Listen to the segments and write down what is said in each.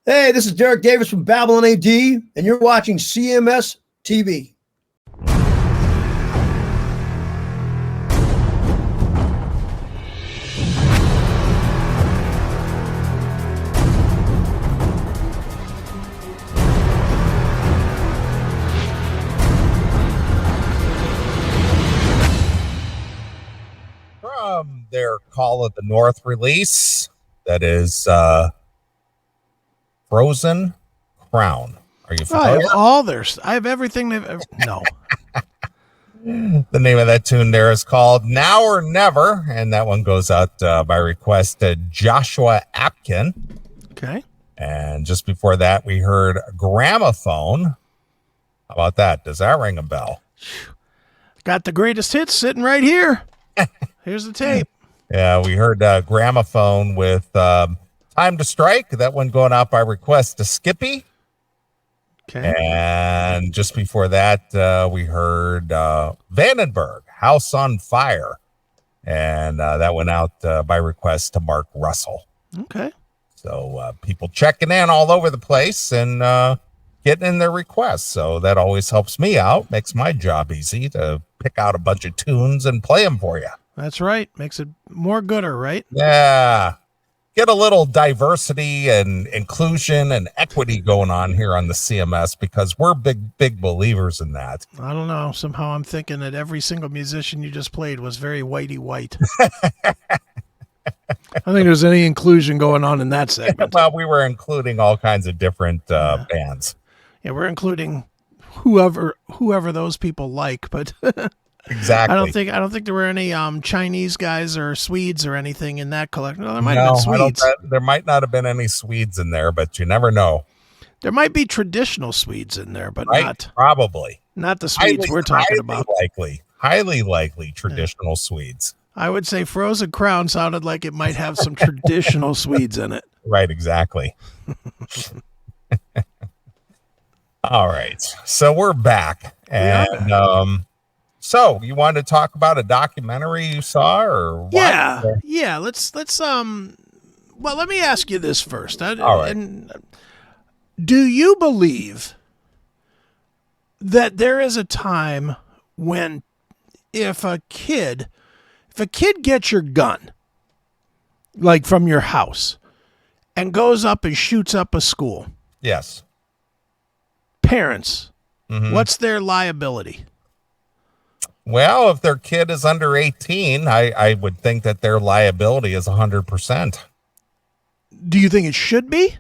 Hey, this is Derek Davis from Babylon AD, and you're watching CMS TV. From their Call of the North release, that is Frozen Crown. Are you familiar? I have all theirs. I have everything they've ever. No. The name of that tune there is called Now or Never, and that one goes out by request to Joshua Akin. Okay. And just before that, we heard Gramophone. How about that? Does that ring a bell? Got the greatest hits sitting right here. Here's the tape. Yeah, we heard Gramophone with Time to Strike. That one going out by request to Skippy. Okay. And just before that, we heard Vandenberg, House on Fire. And that went out by request to Mark Russell. Okay. So people checking in all over the place and getting in their requests. So that always helps me out, makes my job easy to pick out a bunch of tunes and play them for you. That's right. Makes it more gooder, right? Yeah. Get a little diversity and inclusion and equity going on here on the CMS because we're big believers in that. I don't know. Somehow I'm thinking that every single musician you just played was very whitey white. I think there's any inclusion going on in that segment. Well, we were including all kinds of different bands. Yeah, we're including whoever those people like, but exactly. I don't think there were any Chinese guys or Swedes or anything in that collection. No, there might have been Swedes. There might not have been any Swedes in there, but you never know. There might be traditional Swedes in there, but not probably not the Swedes we're talking about. Highly likely traditional Swedes. I would say Frozen Crown sounded like it might have some traditional Swedes in it. Right, exactly. All right, so we're back, and so you wanted to talk about a documentary you saw, or what? Yeah. Let's well, let me ask you this first. All right. And do you believe that there is a time when if a kid gets your gun, like from your house, and goes up and shoots up a school? Yes. Parents, what's their liability? Well, if their kid is under 18, I would think that their liability is 100%. Do you think it should be?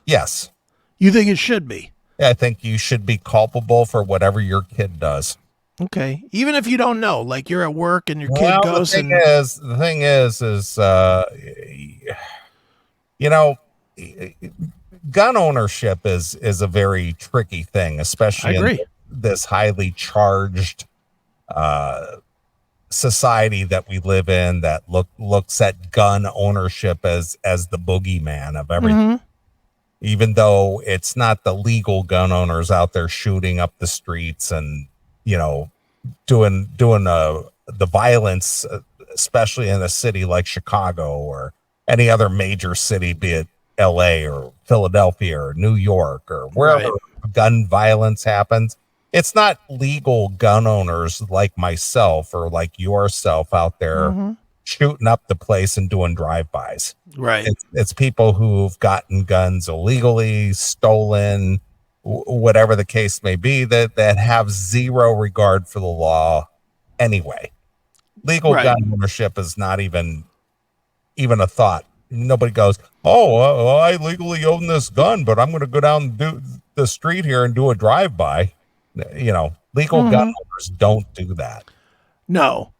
Yes. You think it should be? I think you should be culpable for whatever your kid does. Okay. Even if you don't know, like you're at work and your kid goes the thing is, you know, gun ownership is a very tricky thing, especially in this highly charged society that we live in that looks at gun ownership as the boogeyman of everything. Even though it's not the legal gun owners out there shooting up the streets and, you know, doing the violence, especially in a city like Chicago or any other major city, be it LA or Philadelphia or New York or wherever gun violence happens. It's not legal gun owners like myself or like yourself out there shooting up the place and doing drive-bys. Right. It's people who've gotten guns illegally, stolen, whatever the case may be, that have zero regard for the law anyway. Legal gun ownership is not even a thought. Nobody goes, I legally own this gun, but I'm going to go down the street here and do a drive-by. You know, legal gun owners don't do that. No,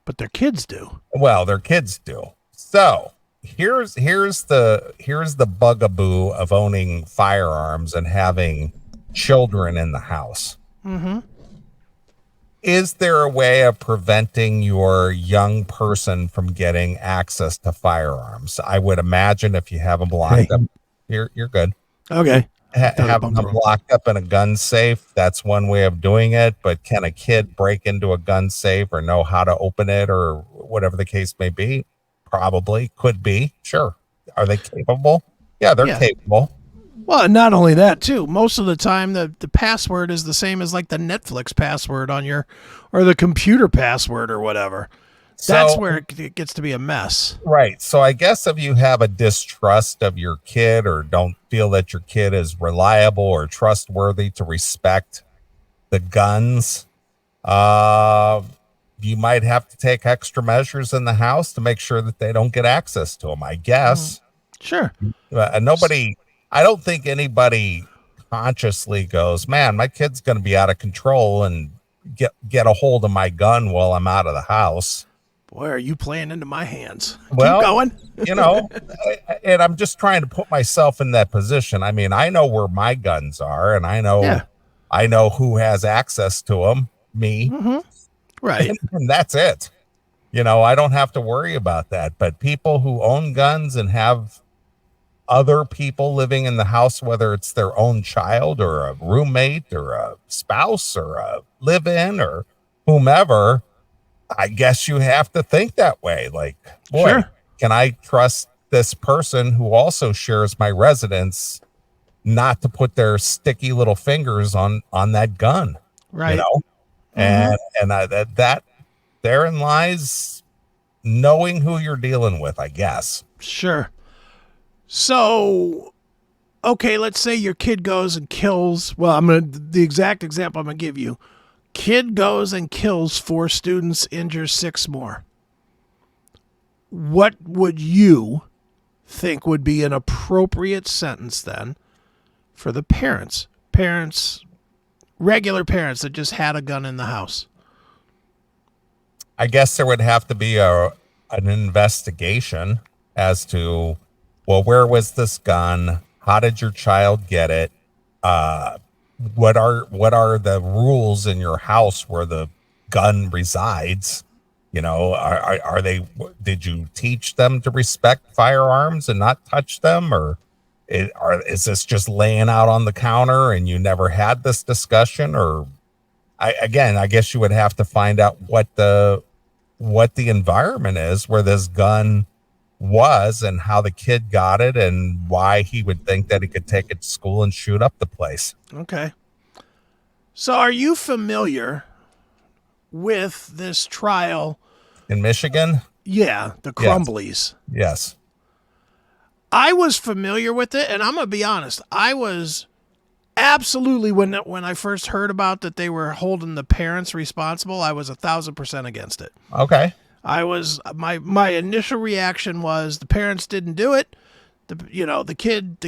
but their kids do. Well, their kids do. So here's the bugaboo of owning firearms and having children in the house. Is there a way of preventing your young person from getting access to firearms? I would imagine if you have them locked up, you're good. Okay. Having them locked up in a gun safe, that's one way of doing it. But can a kid break into a gun safe or know how to open it or whatever the case may be? Probably. Could be. Sure. Are they capable? Yeah, they're capable. Well, not only that too. Most of the time, the password is the same as like the Netflix password on your, or the computer password or whatever. That's where it gets to be a mess. Right. So I guess if you have a distrust of your kid or don't feel that your kid is reliable or trustworthy to respect the guns, you might have to take extra measures in the house to make sure that they don't get access to them, I guess. Sure. I don't think anybody consciously goes, man, my kid's going to be out of control and get a hold of my gun while I'm out of the house. Boy, are you playing into my hands? Well, keep going. And I'm just trying to put myself in that position. I mean, I know where my guns are, and I know who has access to them. Me, right? And that's it. I don't have to worry about that. But people who own guns and have other people living in the house, whether it's their own child or a roommate or a spouse or a live-in or whomever, I guess you have to think that way. Like, boy, sure. Can I trust this person who also shares my residence not to put their sticky little fingers on that gun? Right. And that therein lies knowing who you're dealing with, I guess. Sure. So, okay, let's say your kid goes and kills, the exact example I'm going to give you. Kid goes and kills 4 students, injures 6 more. What would you think would be an appropriate sentence then for the parents? Regular parents that just had a gun in the house. I guess there would have to be an investigation as to, well, where was this gun? How did your child get it? What are the rules in your house where the gun resides? Are they? Did you teach them to respect firearms and not touch them, or is this just laying out on the counter and you never had this discussion? Or I guess you would have to find out what the environment is where this gun was and how the kid got it and why he would think that he could take it to school and shoot up the place. Okay. So are you familiar with this trial in Michigan? Yeah, the Crumblies. Yes. I was familiar with it, and I'm going to be honest, I was absolutely, when I first heard about that they were holding the parents responsible, I was 1,000% against it. Okay. My initial reaction was the parents didn't do it. The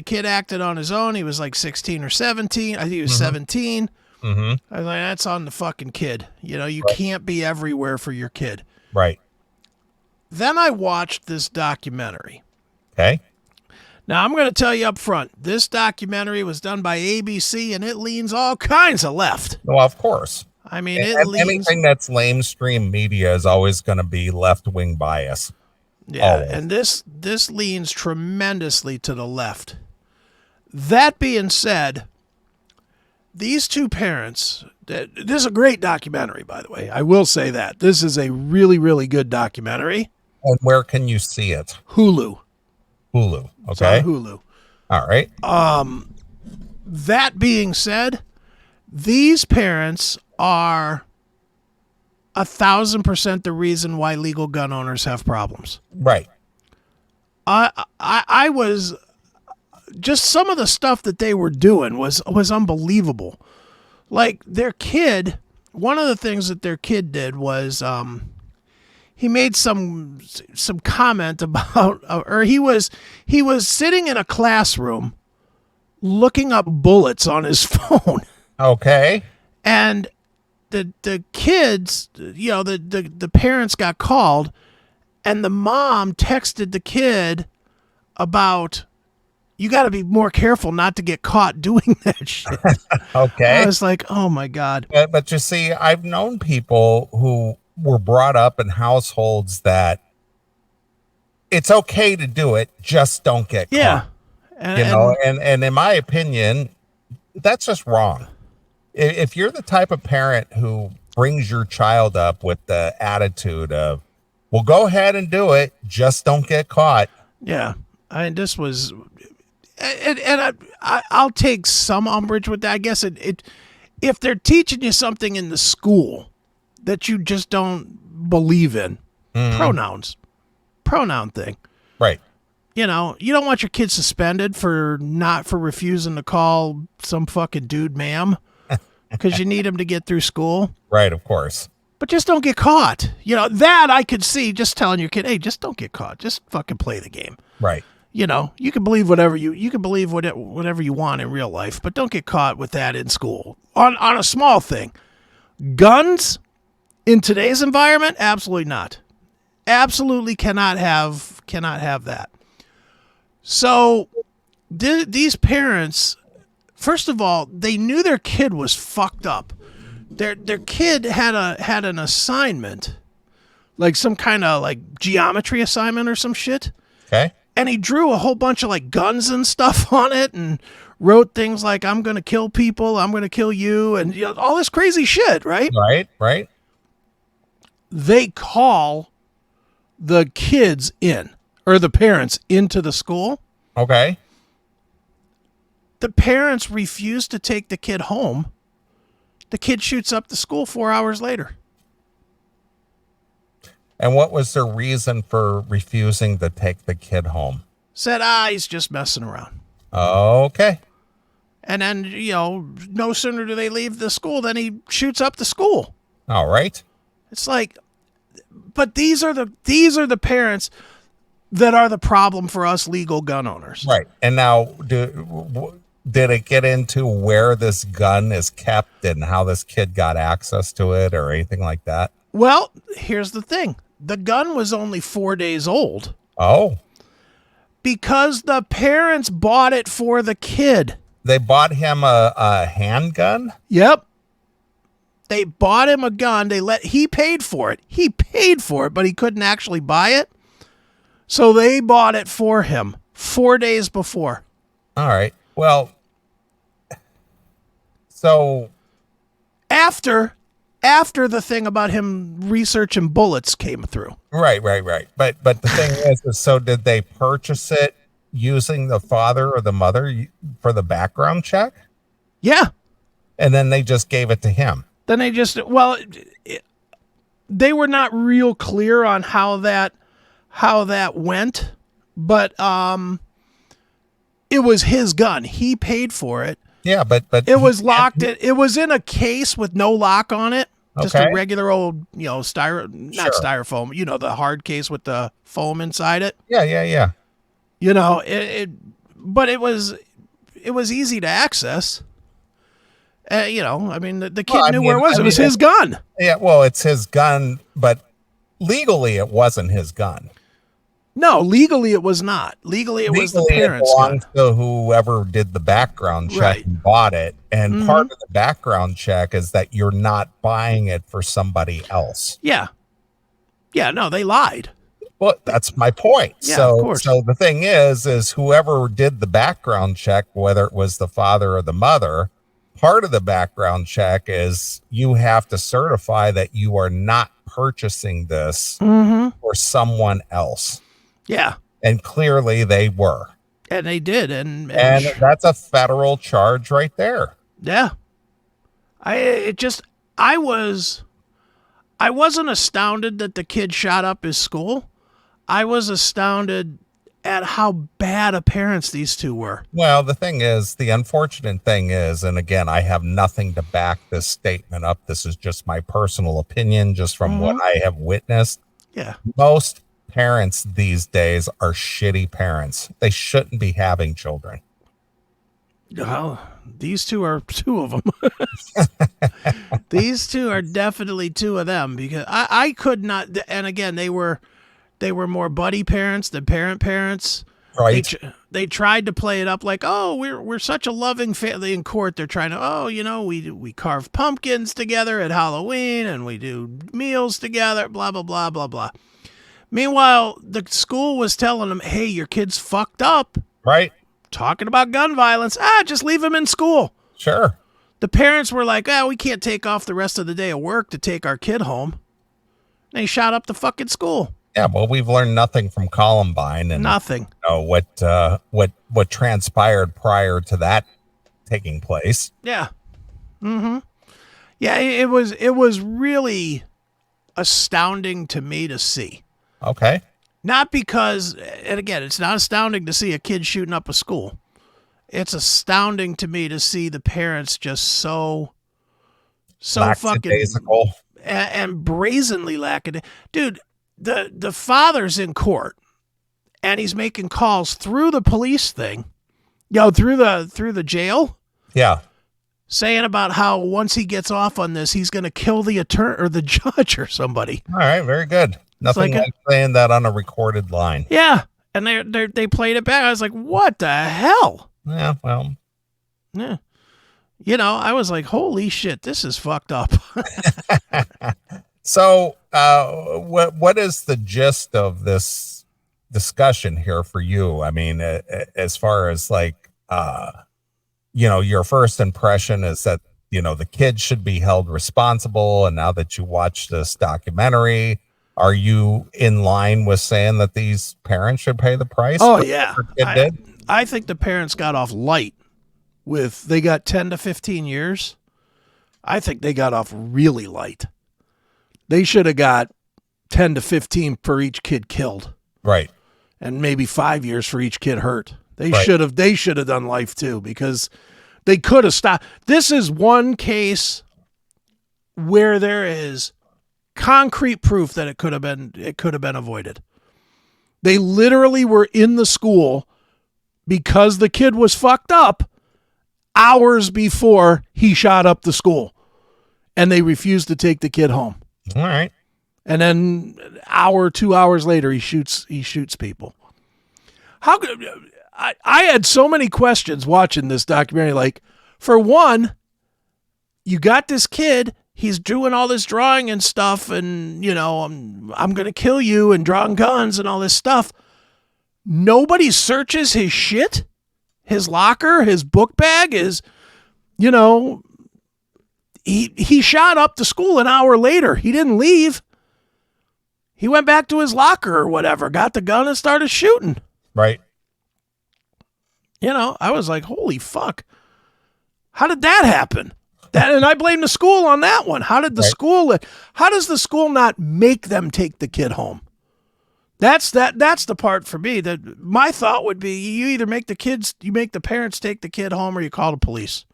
kid acted on his own. He was like 16 or 17. I think he was 17. Mm-hmm. I was like, that's on the fucking kid. You can't be everywhere for your kid. Right. Then I watched this documentary. Okay. Now, I'm going to tell you up front, this documentary was done by ABC, and it leans all kinds of left. Well, of course. I mean, anything that's lamestream media is always going to be left-wing bias. Yeah, always. And this leans tremendously to the left. That being said, these 2 parents, this is a great documentary, by the way. I will say that. This is a really, really good documentary. And where can you see it? Hulu. Okay. It's on Hulu. All right. That being said, these parents are 1,000% the reason why legal gun owners have problems. Right. I was just, some of the stuff that they were doing was unbelievable. Like their kid, one of the things that their kid did was he made some comment about, or he was sitting in a classroom looking up bullets on his phone. Okay. And the kids, the parents got called, and the mom texted the kid about, you got to be more careful not to get caught doing that shit. Okay. I was like, oh my God. But you see, I've known people who were brought up in households that it's okay to do it, just don't get caught. And in my opinion, that's just wrong. If you're the type of parent who brings your child up with the attitude of, well, go ahead and do it, just don't get caught. Yeah. This was, I'll take some umbrage with that. I guess if they're teaching you something in the school that you just don't believe in, pronoun thing. Right. You know, you don't want your kid suspended for refusing to call some fucking dude ma'am because you need him to get through school. Right, of course. But just don't get caught. You know, that I could see just telling your kid, hey, just don't get caught. Just fucking play the game. Right. You know, you can believe whatever you want in real life, but don't get caught with that in school. On a small thing. Guns in today's environment, absolutely not. Absolutely cannot have that. So these parents, first of all, they knew their kid was fucked up. Their kid had an assignment, like some kind of like geometry assignment or some shit. Okay. And he drew a whole bunch of like guns and stuff on it and wrote things like, I'm going to kill people, I'm going to kill you, and you know, all this crazy shit, right? Right. They call the kids in, or the parents into the school. Okay. The parents refuse to take the kid home. The kid shoots up the school 4 hours later. And what was their reason for refusing to take the kid home? Said, he's just messing around. Okay. And then, you know, no sooner do they leave the school than he shoots up the school. All right. It's like, but these are the parents that are the problem for us legal gun owners. Right. And now, did it get into where this gun is kept and how this kid got access to it or anything like that? Well, here's the thing. The gun was only 4 days old. Oh. Because the parents bought it for the kid. They bought him a handgun? Yep. They bought him a gun. He paid for it. He paid for it, but he couldn't actually buy it. So they bought it for him 4 days before. All right. Well, so after the thing about him researching bullets came through. Right. But the thing is, so did they purchase it using the father or the mother for the background check? Yeah. And then they just gave it to him. Then they were not real clear on how that went, but it was his gun. He paid for it. Yeah, but it was locked. It was in a case with no lock on it. Just Okay. a regular old, you know, not styrofoam, you know, the hard case with the foam inside it. Yeah. You know, but it was easy to access. You know, I mean, the kid knew where it was. It was his gun. Yeah, well, it's his gun, but legally it wasn't his gun. No, legally it was not. Legally it was the parents' gun. It belonged to whoever did the background check and bought it. And part of the background check is that you're not buying it for somebody else. Yeah. Yeah, no, they lied. Well, that's my point. Yeah, so, of course. So the thing is whoever did the background check, whether it was the father or the mother, part of the background check is you have to certify that you are not purchasing this for someone else. Yeah. And clearly they were. And they did. And that's a federal charge right there. Yeah. I wasn't astounded that the kid shot up his school. I was astounded at how bad of parents these two were. Well, the unfortunate thing is, and again, I have nothing to back this statement up. This is just my personal opinion, just from what I have witnessed. Yeah. Most parents these days are shitty parents. They shouldn't be having children. Well, these two are two of them. These two are definitely two of them, because I could not. And again, they were more buddy parents than parents. Right. They tried to play it up like, oh, we're such a loving family. In court, they're trying to, oh, you know, we carve pumpkins together at Halloween and we do meals together, blah, blah, blah, blah, blah. Meanwhile, the school was telling them, hey, your kid's fucked up. Right. Talking about gun violence. Just leave him in school. Sure. The parents were like, we can't take off the rest of the day of work to take our kid home. And they shot up the fucking school. Yeah, well, we've learned nothing from Columbine, and Nothing. what transpired prior to that taking place. Yeah. Yeah, it was really astounding to me to see. Okay. Not because, and again, it's not astounding to see a kid shooting up a school. It's astounding to me to see the parents just so fucking Lackadaisical. and brazenly lacking. Dude, the father's in court and he's making calls through the police thing, through the jail, Yeah. saying about how once he gets off on this, he's going to kill the attorney or the judge or somebody. All right. Very good. Nothing like saying that on a recorded line. Yeah, and they played it back. I was like, what the hell? Yeah. Well. Yeah. I was like, holy shit, this is fucked up. So, what is the gist of this discussion here for you? I mean, as far as like, your first impression is that, the kids should be held responsible. And now that you watch this documentary, are you in line with saying that these parents should pay the price? Oh, yeah. Did? I think the parents got off light they got 10 to 15 years. I think they got off really light. They should have got 10 to 15 for each kid killed. Right. And maybe 5 years for each kid hurt. They Right. should have done life too, because they could have stopped. This is one case where there is concrete proof that it could have been avoided. They literally were in the school because the kid was fucked up hours before he shot up the school, and they refused to take the kid home. All right. And then an hour, 2 hours later, he shoots people. How could I had so many questions watching this documentary. Like, for one, you got this kid, he's doing all this drawing and stuff, and I'm gonna kill you, and drawing guns and all this stuff. Nobody searches his shit, his locker, his book bag, he shot up the school an hour later. He didn't leave. He went back to his locker or whatever, got the gun and started shooting. Right. I was like, holy fuck. How did that happen? And I blame the school on that one. How does the school not make them take the kid home? That's the part for me that my thought would be, you either make the parents take the kid home, or you call the police.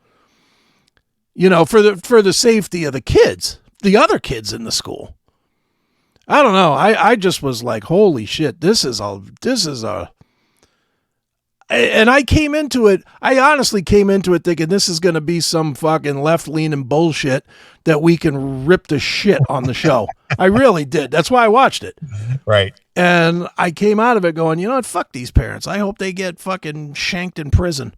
For the safety of the kids, the other kids in the school. I don't know. I just was like, holy shit, this is a and I honestly came into it thinking this is going to be some fucking left-leaning bullshit that we can rip to shit on the show. I really did. That's why I watched it. Right. And I came out of it going, you know what? Fuck these parents. I hope they get fucking shanked in prison,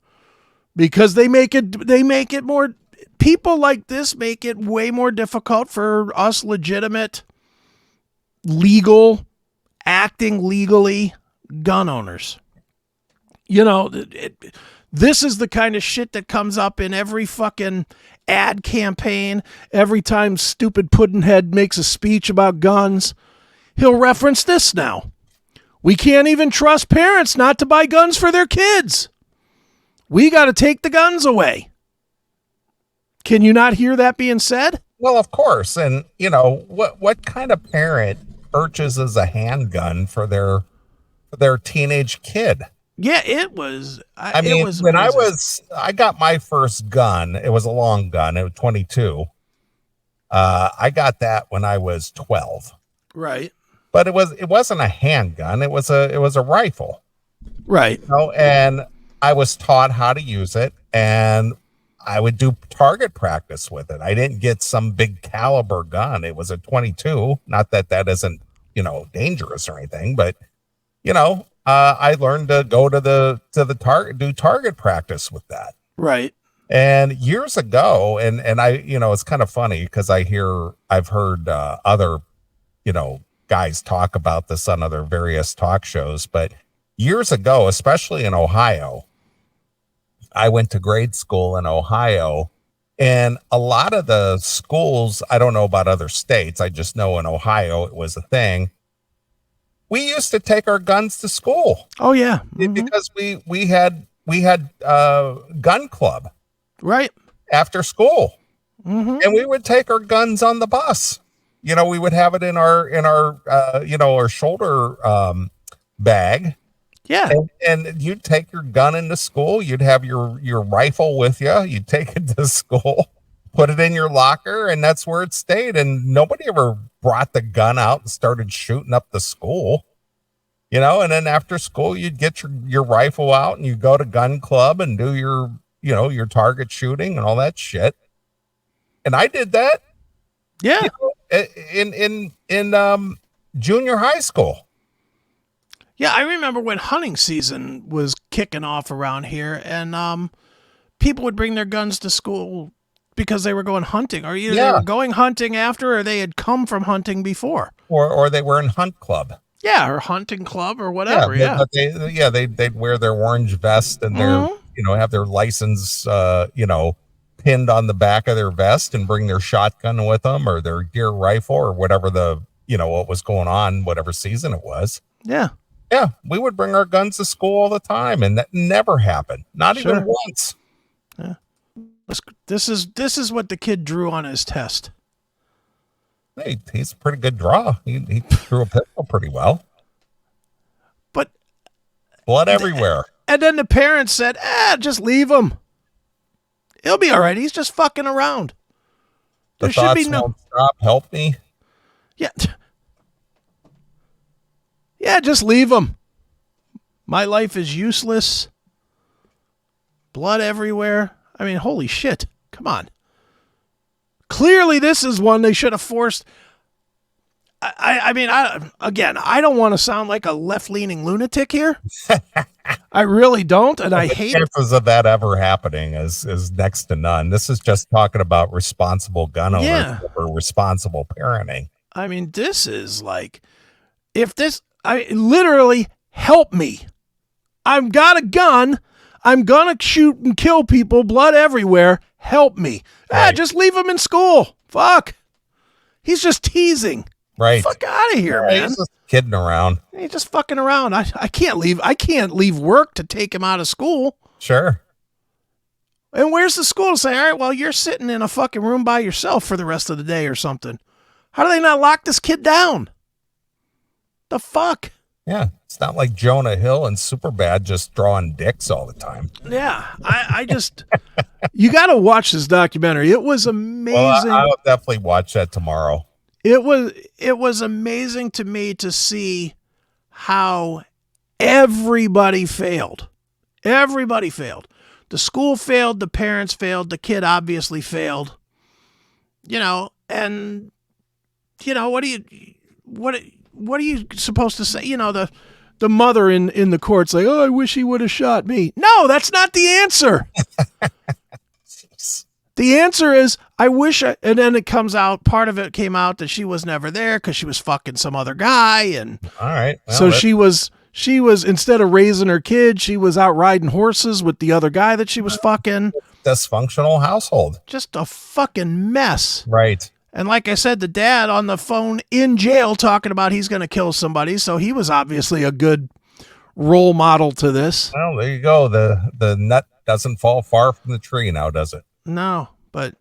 because they make it more, people like this make it way more difficult for us legitimate, legal, acting legally gun owners. This is the kind of shit that comes up in every fucking ad campaign. Every time stupid Puddinhead makes a speech about guns, he'll reference this now. We can't even trust parents not to buy guns for their kids. We got to take the guns away. Can you not hear that being said? Well, of course. And what kind of parent purchases a handgun for their teenage kid? Yeah, it was. I got my first gun, it was a long gun. It was 22. I got that when I was 12. Right. But it wasn't a handgun. It was a rifle. Right. And I was taught how to use it, and I would do target practice with it. I didn't get some big caliber gun. It was a 22. Not that isn't, dangerous or anything, but I learned to go to the target, do target practice with that. Right. And years ago, and I, it's kind of funny because I've heard other, guys talk about this on other various talk shows, but years ago, especially in Ohio, I went to grade school in Ohio, and a lot of the schools, I don't know about other states, I just know in Ohio it was a thing. We used to take our guns to school. Oh yeah. Because we had gun club Right. after school. And we would take our guns on the bus. We would have it in our our shoulder bag. Yeah. And you'd take your gun into school. You'd have your rifle with you. You'd take it to school, put it in your locker, and that's where it stayed. And nobody ever brought the gun out and started shooting up the school. And then after school, you'd get your rifle out and you go to gun club and do your target shooting and all that shit. And I did that. Yeah. In junior high school. Yeah, I remember when hunting season was kicking off around here, and people would bring their guns to school because they were going hunting, or either they were going hunting after, or they had come from hunting before, or they were in hunt club. Yeah, or hunting club or whatever. Yeah, but they'd wear their orange vest and their have their license pinned on the back of their vest and bring their shotgun with them or their deer rifle or whatever what was going on, whatever season it was. Yeah. Yeah, we would bring our guns to school all the time, and that never happened. Not even once. Yeah. This is what the kid drew on his test. Hey, he's a pretty good draw. He drew a pistol pretty well. But blood everywhere. And then the parents said, just leave him. He'll be all right. He's just fucking around. The thoughts won't stop. Help me. Yeah. Yeah, just leave him. My life is useless. Blood everywhere. I mean, holy shit. Come on. Clearly, this is one they should have forced. I don't want to sound like a left-leaning lunatic here. I really don't, and I hate it. The chances of that ever happening is next to none. This is just talking about responsible gun ownership or responsible parenting. I mean, this is like, literally, help me. I've got a gun. I'm going to shoot and kill people, blood everywhere. Help me. Right. Just leave him in school. Fuck. He's just teasing. Right. Fuck out of here, man. He's just kidding around. He's just fucking around. I can't leave work to take him out of school. Sure. And where's the school to say, all right, well, you're sitting in a fucking room by yourself for the rest of the day or something? How do they not lock this kid down? The fuck? Yeah, it's not like Jonah Hill and Superbad just drawing dicks all the time. Yeah, I just, you got to watch this documentary. It was amazing. Well, I'll definitely watch that tomorrow. It was amazing to me to see how everybody failed. Everybody failed. The school failed. The parents failed. The kid obviously failed. And what are you supposed to say? The mother in the court's like, oh, I wish he would have shot me. No, that's not the answer. The answer is, I wish, and then it comes out, part of it came out that she was never there because she was fucking some other guy. And all right. Well, so she was, instead of raising her kid, she was out riding horses with the other guy that she was fucking. Dysfunctional household. Just a fucking mess. Right. And like I said, the dad on the phone in jail talking about he's going to kill somebody. So he was obviously a good role model to this. Well, there you go. The nut doesn't fall far from the tree now, does it? No, but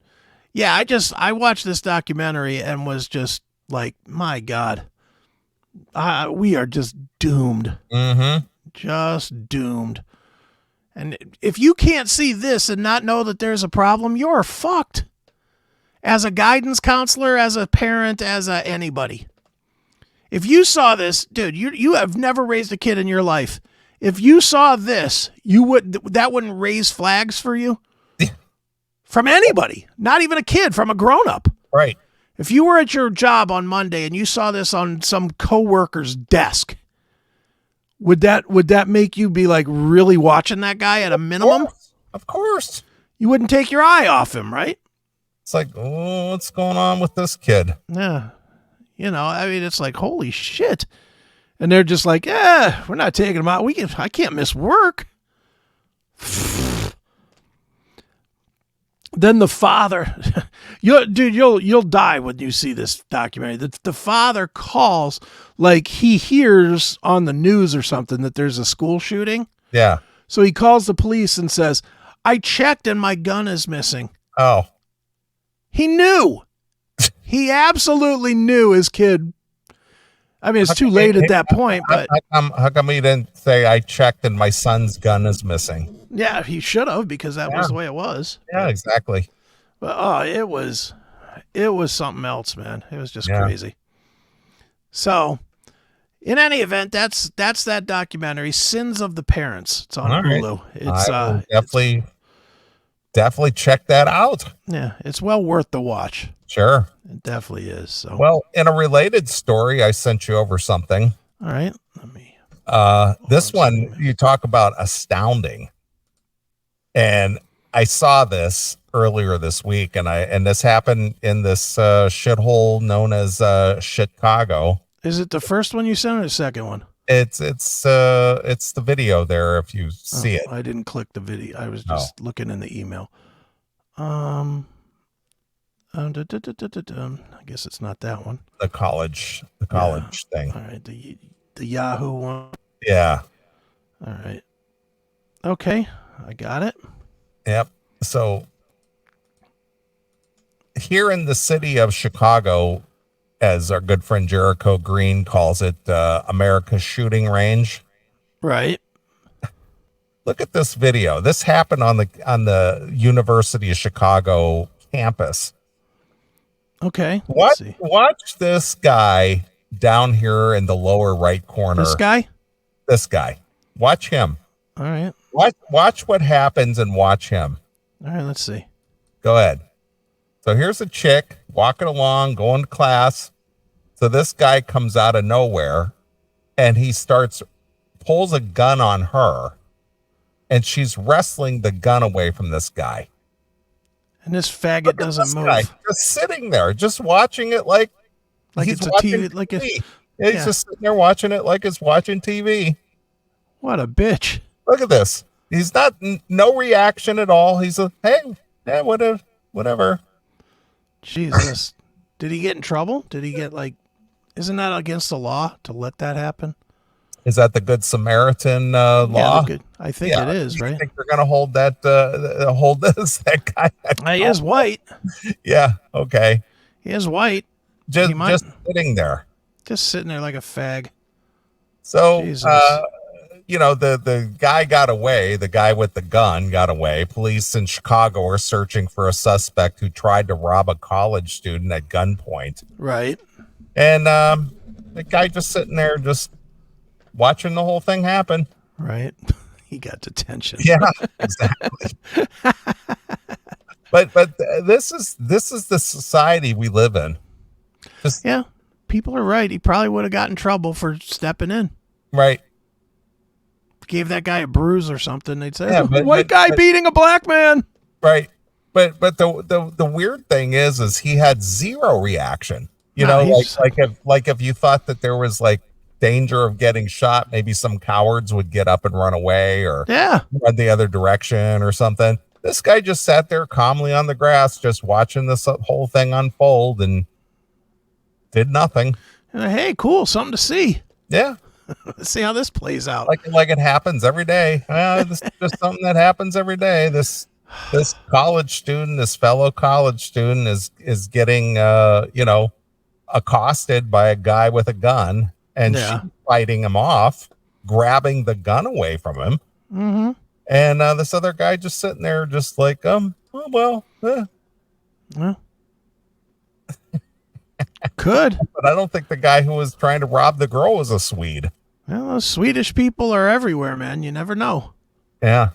yeah, I watched this documentary and was just like, my God, we are just doomed. Mm-hmm. Just doomed. And if you can't see this and not know that there's a problem, you're fucked. As a guidance counselor, as a parent, as anybody. If you saw this, dude, you have never raised a kid in your life. If you saw this, that wouldn't raise flags for you? From anybody, not even a kid, from a grown-up. Right. If you were at your job on Monday and you saw this on some coworker's desk, would that make you be like really watching that guy at a minimum? Of course. You wouldn't take your eye off him, right? It's like, oh, what's going on with this kid? Yeah. It's like, holy shit. And they're just like, we're not taking him out. I can't miss work. then the father, you'll die when you see this documentary. The father calls, like he hears on the news or something that there's a school shooting. Yeah. So he calls the police and says, I checked and my gun is missing. Oh. He knew. He absolutely knew his kid. I mean, it's too late at that point, but How come he didn't say, I checked and my son's gun is missing? yeah, he should have, because that was the way it was. Yeah, exactly. But it was something else, man. It was just crazy. So, in any event, that's that documentary, Sins of the Parents. It's on Hulu. It's definitely check that out. Yeah, it's well worth the watch. Sure. It definitely is. So, well, in a related story, I sent you over something. All right. Let me. This one, you talk about astounding. And I saw this earlier this week, and this happened in this shithole known as Chicago. Is it the first one you sent or the second one? It's the video there if you see it. I didn't click the video. I was just looking in the email. I guess it's not that one. The college thing. All right, the Yahoo one. Yeah. All right. Okay, I got it. Yep. So here in the city of Chicago, as our good friend Jericho Green calls it, America's shooting range. Right. Look at this video. This happened on the University of Chicago campus. Okay. Watch this guy down here in the lower right corner. This guy? This guy. Watch him. All right. Watch what happens and watch him. All right, let's see. Go ahead. So here's a chick walking along, going to class. So this guy comes out of nowhere and he pulls a gun on her, and she's wrestling the gun away from this guy. And this faggot doesn't move. Guy, just sitting there, just watching it like he's it's a watching TV. Like TV. He's just sitting there watching it like he's watching TV. What a bitch. Look at this. He's not, no reaction at all. He's hey, yeah, whatever. Jesus. Did he get in trouble? Did he get isn't that against the law to let that happen? Is that the Good Samaritan law? I think it is, right? I think they're going to hold that guy. He is white. Yeah. Okay. He is white. Just sitting there. Just sitting there like a fag. So, the guy got away. The guy with the gun got away. Police in Chicago are searching for a suspect who tried to rob a college student at gunpoint. Right. And the guy just sitting there, just watching the whole thing happen. Right. He got detention. Yeah, exactly. but this is the society we live in. Yeah, people are right. He probably would have gotten in trouble for stepping in. Right. Gave that guy a bruise or something, they'd say, white guy beating a black man. Right. But the weird thing is he had zero reaction. If you thought that there was danger of getting shot, maybe some cowards would get up and run away or run the other direction or something. This guy just sat there calmly on the grass, just watching this whole thing unfold and did nothing. Hey, cool. Something to see. Yeah. Let's see how this plays out. Like it happens every day. This is just something that happens every day. This college student, this fellow college student is getting, accosted by a guy with a gun, and she's fighting him off, grabbing the gun away from him. Mm-hmm. And this other guy just sitting there just Could. But I don't think the guy who was trying to rob the girl was a Swede. Well, those Swedish people are everywhere, man. You never know. Yeah.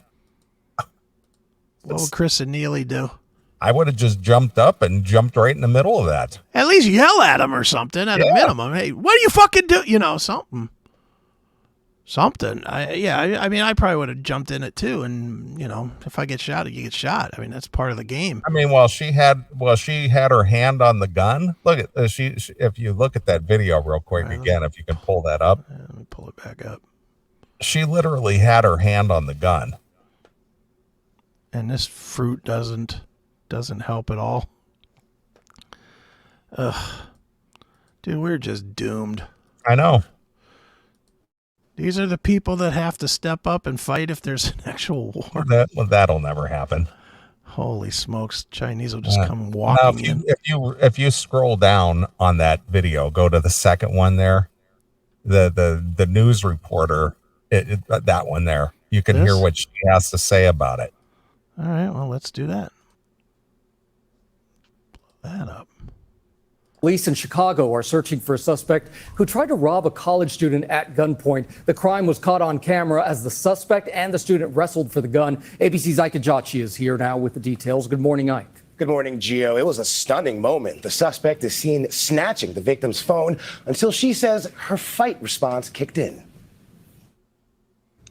What would Chris and Neeley do? I would have just jumped up and jumped right in the middle of that. At least yell at him or something at a minimum. Hey, what do you fucking do? Something. I probably would have jumped in it too. And, if I get shot, you get shot. I mean, that's part of the game. I mean, she had her hand on the gun. Look at if you look at that video real quick again, if you can pull that up. Yeah, let me pull it back up. She literally had her hand on the gun. And this fruit doesn't. doesn't help at all. Ugh. Dude, we're just doomed. I know. These are the people that have to step up and fight if there's an actual war. That'll never happen. Holy smokes. Chinese will just come Now, walking in. if you scroll down on that video, go to the second one there. The news reporter, that one there. You can hear what she has to say about it. All right, well, let's do that. Blow that up. Police in Chicago are searching for a suspect who tried to rob a college student at gunpoint. The crime was caught on camera as the suspect and the student wrestled for the gun. ABC's Akin is here now with the details. Good morning, Ike. Good morning, Gio. It was a stunning moment. The suspect is seen snatching the victim's phone until she says her fight response kicked in.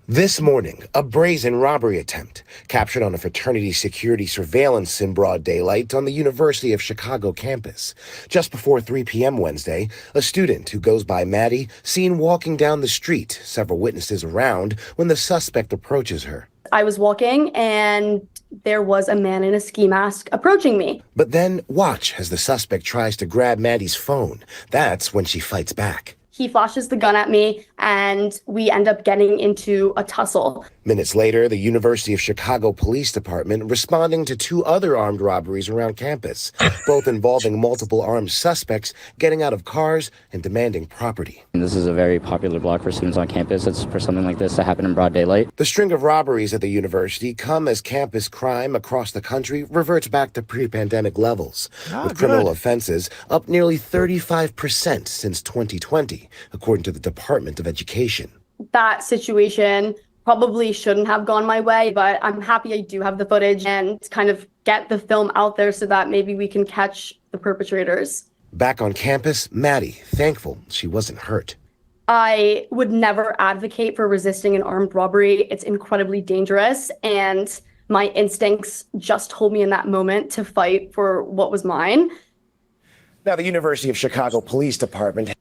This morning, a brazen robbery attempt captured on a fraternity security surveillance in broad daylight on the University of Chicago campus. Just before 3 p.m. Wednesday, a student who goes by Maddie seen walking down the street, several witnesses around when the suspect approaches her. I was walking and there was a man in a ski mask approaching me. But then watch as the suspect tries to grab Maddie's phone. That's when she fights back. He flashes the gun at me and we end up getting into a tussle. Minutes later, the University of Chicago Police Department responding to 2 other armed robberies around campus, both involving multiple armed suspects getting out of cars and demanding property. This is a very popular block for students on campus. It's for something like this to happen in broad daylight. The string of robberies at the university come as campus crime across the country reverts back to pre-pandemic levels, with criminal offenses up nearly 35% since 2020, according to the Department of Education. That situation probably shouldn't have gone my way, but I'm happy I do have the footage and kind of get the film out there so that maybe we can catch the perpetrators. Back on campus, Maddie, thankful she wasn't hurt. I would never advocate for resisting an armed robbery. It's incredibly dangerous, and my instincts just told me in that moment to fight for what was mine. Now, the University of Chicago Police Department.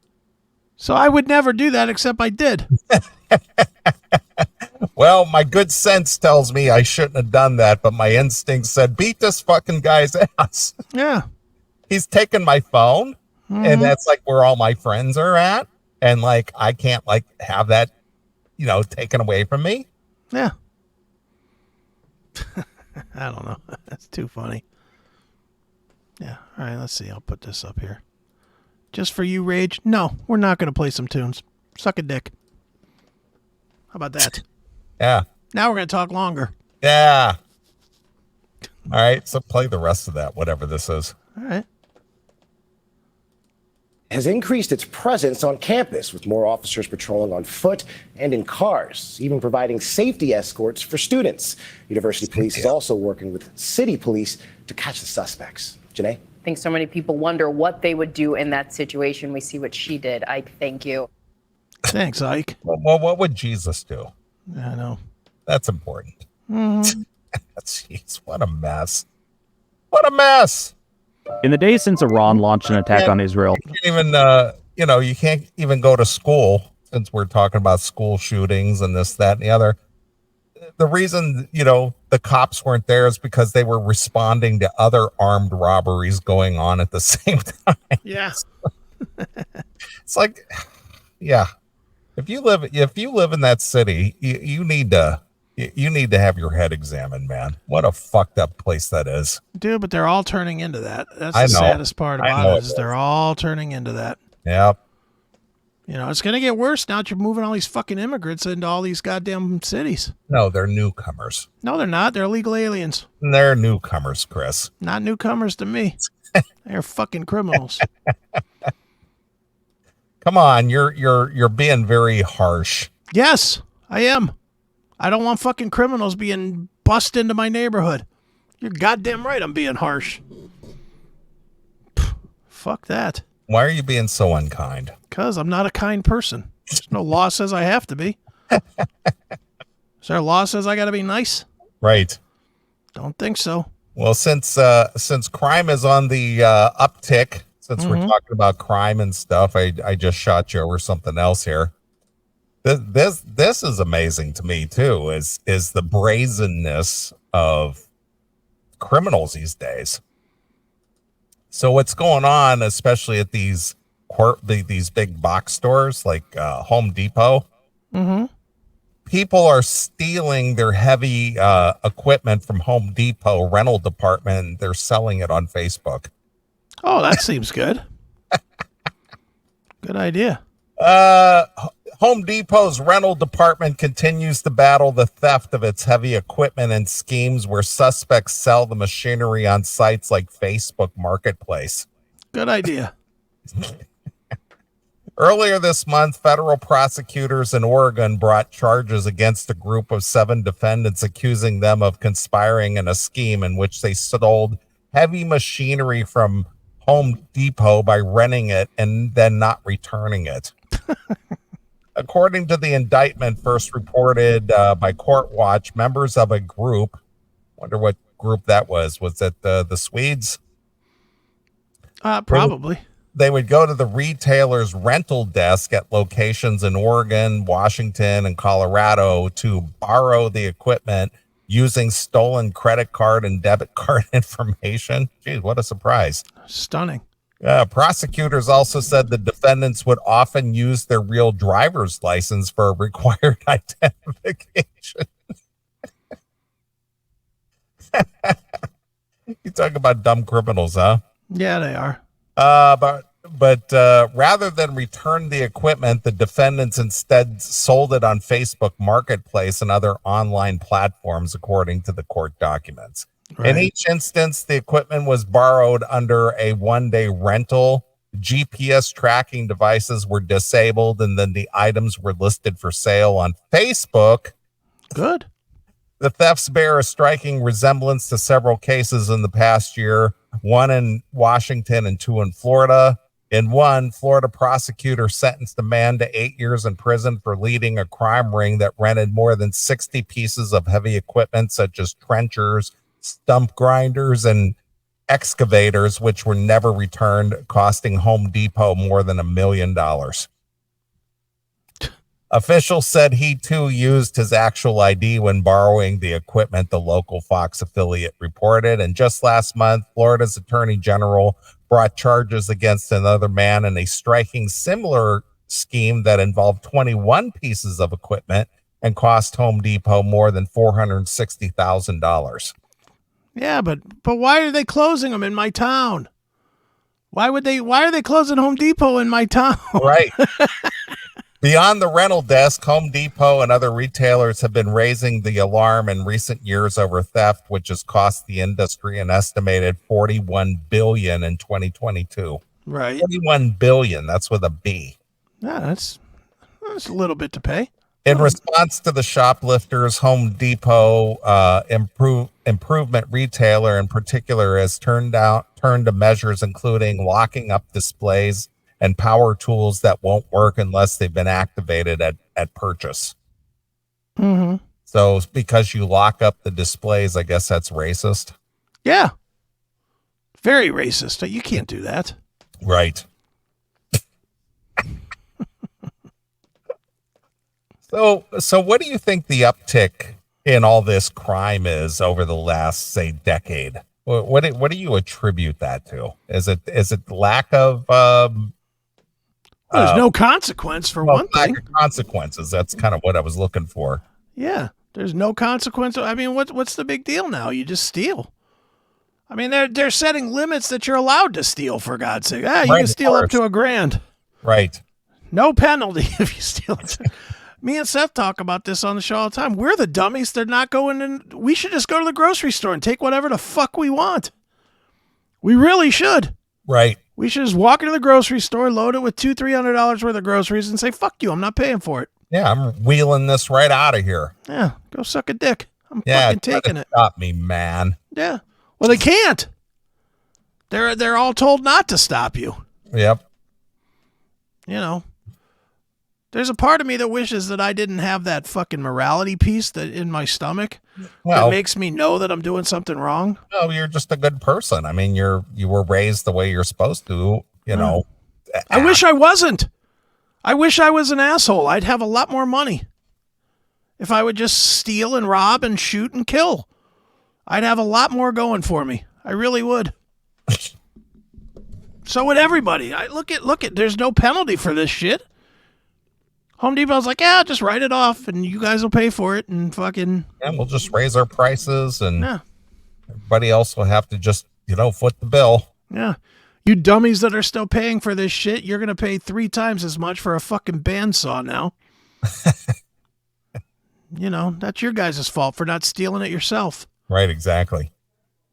So I would never do that, except I did. Well, my good sense tells me I shouldn't have done that, but my instinct said, beat this fucking guy's ass. Yeah. He's taken my phone, and that's like where all my friends are at. And like, I can't like have that, taken away from me. Yeah. I don't know. That's too funny. Yeah. All right, let's see. I'll put this up here. Just for you, Rage? No, we're not going to play some tunes. Suck a dick. How about that? Yeah. Now we're going to talk longer. Yeah. All right, so play the rest of that, whatever this is. All right. Has increased its presence on campus with more officers patrolling on foot and in cars, even providing safety escorts for students. University police is also working with city police to catch the suspects. Janae? I think so many people wonder what they would do in that situation. We see what she did. Ike, thank you. Thanks, Ike. Well, what would Jesus do? I know. That's important. Jeez, what a mess. What a mess. In the days since Iran launched an attack on Israel. You can't even, you can't even go to school, since we're talking about school shootings and this, that, and the other. The reason, the cops weren't there is because they were responding to other armed robberies going on at the same time. Yeah. It's like, yeah. If you live in that city, you need to have your head examined, man. What a fucked up place that is. Dude, but they're all turning into that. That's the saddest part about it is they're all turning into that. Yep. It's going to get worse now that you're moving all these fucking immigrants into all these goddamn cities. No, they're newcomers. No, they're not. They're illegal aliens. They're newcomers, Chris. Not newcomers to me. They're fucking criminals. Come on, you're being very harsh. Yes, I am. I don't want fucking criminals being bust into my neighborhood. You're goddamn right I'm being harsh. Fuck that. Why are you being so unkind? Because I'm not a kind person. There's no law says I have to be. Is there a law says I got to be nice? Right. Don't think so. Well, since crime is on the uptick, since we're talking about crime and stuff, I just shot you over something else here. This is amazing to me too. Is the brazenness of criminals these days. So what's going on, especially at these big box stores like Home Depot, people are stealing their heavy equipment from Home Depot rental department, and they're selling it on Facebook. Oh, that seems good. Good idea. Home Depot's rental department continues to battle the theft of its heavy equipment and schemes where suspects sell the machinery on sites like Facebook Marketplace. Good idea. Earlier this month, federal prosecutors in Oregon brought charges against a group of 7 defendants, accusing them of conspiring in a scheme in which they sold heavy machinery from Home Depot by renting it and then not returning it. According to the indictment first reported by Court Watch, members of a group, wonder what group that was. Was it the Swedes? Probably. They would go to the retailer's rental desk at locations in Oregon, Washington, and Colorado to borrow the equipment using stolen credit card and debit card information. Geez, what a surprise. Stunning. Prosecutors also said the defendants would often use their real driver's license for required identification. You talk about dumb criminals, huh? Yeah, they are. But rather than return the equipment, the defendants instead sold it on Facebook Marketplace and other online platforms, according to the court documents. Right. In each instance, the equipment was borrowed under a one-day rental. GPS tracking devices were disabled, and then the items were listed for sale on Facebook. Good. The thefts bear a striking resemblance to several cases in the past year, one in Washington and 2 in Florida. In one, Florida prosecutor sentenced a man to 8 years in prison for leading a crime ring that rented more than 60 pieces of heavy equipment, such as trenchers, stump grinders, and excavators, which were never returned, costing Home Depot more than $1 million. Officials said he too used his actual ID when borrowing the equipment, the local Fox affiliate reported. And just last month, Florida's Attorney General brought charges against another man in a striking similar scheme that involved 21 pieces of equipment and cost Home Depot more than $460,000. Yeah, but why are they closing them in my town? Why are they closing Home Depot in my town? Right. Beyond the rental desk, Home Depot and other retailers have been raising the alarm in recent years over theft, which has cost the industry an estimated $41 billion in 2022. Right. $41 billion. That's with a B. Yeah, that's a little bit to pay. In response to the shoplifters, Home Depot improvement retailer in particular has turned to measures including locking up displays and power tools that won't work unless they've been activated at purchase. Mm-hmm. So because you lock up the displays, I guess that's racist. Yeah. Very racist. You can't do that. Right. So what do you think the uptick in all this crime is over the last, say, decade? What do you attribute that to? Is it lack of there's no consequence for one thing. Lack of consequences. That's kind of what I was looking for. Yeah, there's no consequence. I mean, what's the big deal now? You just steal. I mean, they're setting limits that you're allowed to steal, for God's sake. You can steal up to $1,000. Right. No penalty if you steal it. Me and Seth talk about this on the show all the time. We're the dummies. They're not going in. We should just go to the grocery store and take whatever the fuck we want. We really should. Right. We should just walk into the grocery store, load it with $200-300 worth of groceries, and say, fuck you, I'm not paying for it. Yeah, I'm wheeling this right out of here. Yeah, go suck a dick. I'm fucking taking it. Stop me, man. Yeah. Well, they can't. They're all told not to stop you. Yep. You know, there's a part of me that wishes that I didn't have that fucking morality piece that in my stomach that makes me know that I'm doing something wrong. No, you're just a good person. I mean, you were raised the way you're supposed to, you know. I wish I wasn't. I wish I was an asshole. I'd have a lot more money if I would just steal and rob and shoot and kill. I'd have a lot more going for me. I really would. So would everybody. Look at. There's no penalty for this shit. Home Depot's like, yeah, just write it off, and you guys will pay for it, and fucking. And we'll just raise our prices, and Yeah. everybody else will have to just, foot the bill. Yeah. You dummies that are still paying for this shit, you're gonna pay 3 times as much for a fucking bandsaw now. That's your guys' fault for not stealing it yourself. Right, exactly.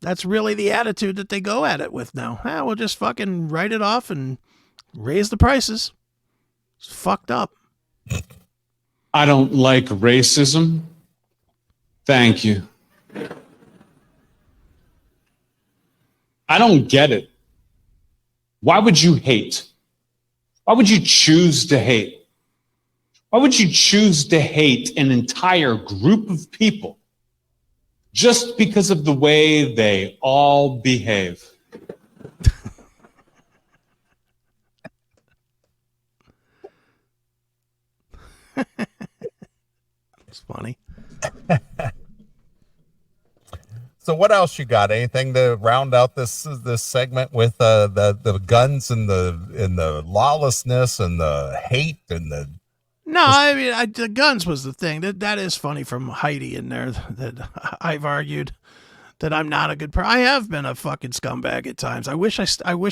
That's really the attitude that they go at it with now. We'll just fucking write it off and raise the prices. It's fucked up. I don't like racism. Thank you. I don't get it. Why would you hate? Why would you choose to hate? Why would you choose to hate an entire group of people just because of the way they all behave? It's funny. So what else you got? Anything to round out this segment with the guns and the lawlessness and the hate and the. No, I mean the guns was the thing. That is funny from Heidi in there that I've argued that I'm not a good person. I have been a fucking scumbag at times. I wish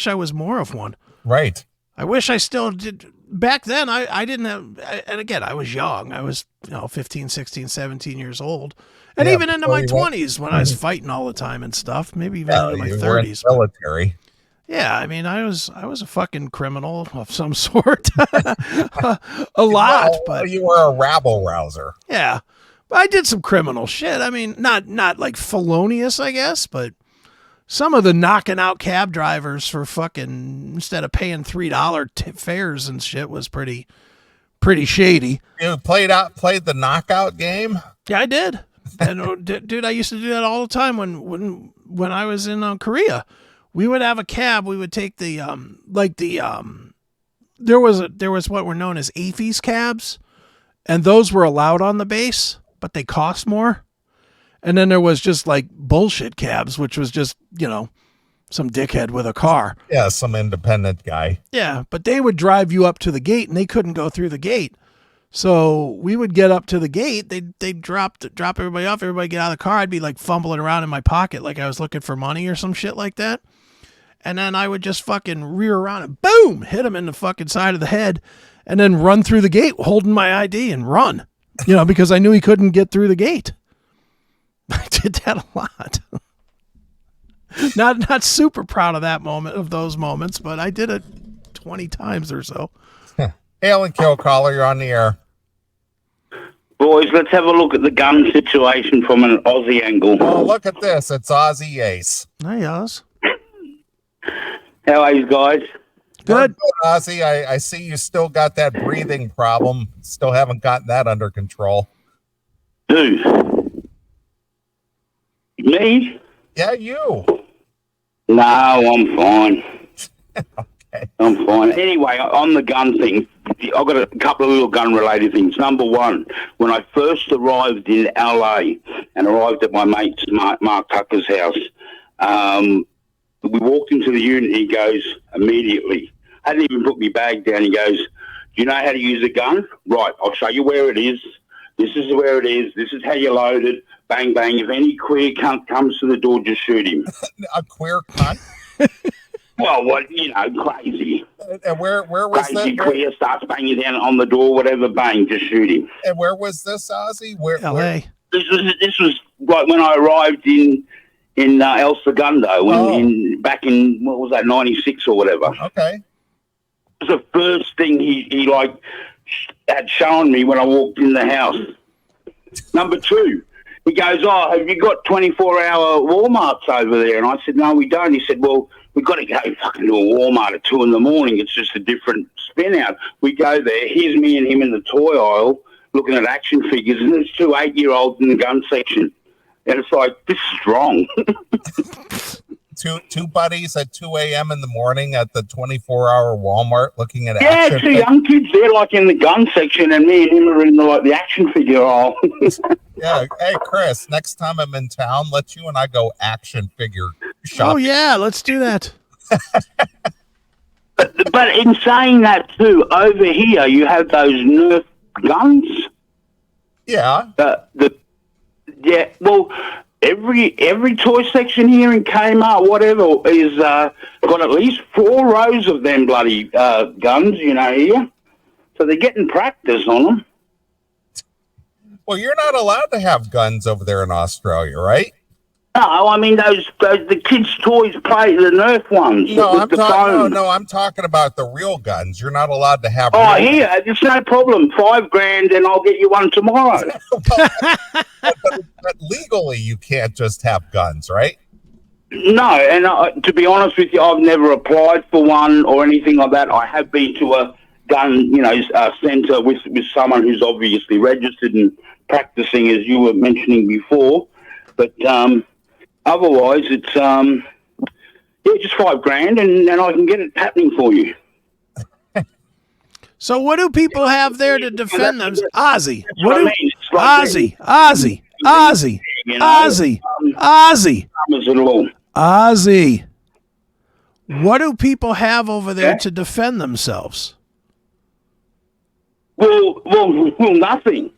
I was more of one. Right. I wish I still did. Back then, I didn't have, and again, I was young. I was, 15, 16, 17 years old. And even into my 20s when I was fighting all the time and stuff, maybe even into my 30s. Military. Yeah, I mean, I was a fucking criminal of some sort. A lot, but you were a rabble rouser. Yeah. But I did some criminal shit. I mean, not like felonious, I guess, but some of the knocking out cab drivers for fucking, instead of paying $3 fares and shit, was pretty shady. You played the knockout game? Yeah, I did. And dude, I used to do that all the time when I was in Korea. We would have a cab. We would take the there was what were known as AFIS cabs, and those were allowed on the base, but they cost more. And then there was just like bullshit cabs, which was just, some dickhead with a car. Yeah, some independent guy. Yeah, but they would drive you up to the gate and they couldn't go through the gate. So we would get up to the gate. They'd drop everybody off. Everybody get out of the car. I'd be like fumbling around in my pocket like I was looking for money or some shit like that. And then I would just fucking rear around and boom, hit him in the fucking side of the head and then run through the gate holding my ID and run, because I knew he couldn't get through the gate. I did that a lot. Not super proud of those moments, but I did it 20 times or so. Hail and kill caller, you're on the air. Boys, let's have a look at the gun situation from an Aussie angle. Oh, look at this. It's Aussyace. Hey, Oz. How are you guys? Good. Ozzy, I see you still got that breathing problem. Still haven't gotten that under control. Dude. Me? Yeah, you. No, I'm fine. Okay. I'm fine. Anyway, on the gun thing, I've got a couple of little gun-related things. Number one, when I first arrived in LA and arrived at my mate's Mark Tucker's house, we walked into the unit. He goes immediately. Hadn't even put my bag down. He goes, "Do you know how to use a gun? Right, I'll show you where it is. This is where it is. This is how you load it. Bang, bang. If any queer cunt comes to the door, just shoot him." A queer cunt? Well, what, crazy. And where was crazy that? Queer starts banging down on the door, whatever, bang, just shoot him. And where was this, Ozzy? Where? L.A. This was right when I arrived in El Segundo, back in, what was that, 96 or whatever. Okay. It was the first thing he had shown me when I walked in the house. Number two, he goes, "Oh, have you got 24-hour Walmarts over there?" And I said, "No, we don't." He said, "Well, we've got to go fucking to a Walmart at 2 a.m. It's just a different spin out." We go there. Here's me and him in the toy aisle looking at action figures, and there's 2 8-year-olds in the gun section. And it's like, this is wrong. two buddies at 2 a.m. in the morning at the 24-hour Walmart looking at Yeah, action. two young kids. They're like in the gun section, and me and him are in the action figure aisle. Yeah. Hey, Chris, next time I'm in town, let you and I go action figure shopping. Oh yeah, let's do that. But in saying that too, over here you have those Nerf guns. Yeah. Yeah. Well, every toy section here in Kmart, whatever, is got at least 4 rows of them bloody guns. Here, so they're getting practice on them. Well, you're not allowed to have guns over there in Australia, right? No, I mean the kids' toys play the Nerf ones. No, I'm talking about the real guns. You're not allowed to have. Oh, here, it's no problem. $5,000, and I'll get you one tomorrow. but legally, you can't just have guns, right? No, and to be honest with you, I've never applied for one or anything like that. I have been to a gun, centre with someone who's obviously registered and practicing, as you were mentioning before, but. Otherwise, it's just $5,000, and I can get it happening for you. So, what do people have there to defend them? Ozzy, Ozzy, what do people have over there to defend themselves? Well, nothing.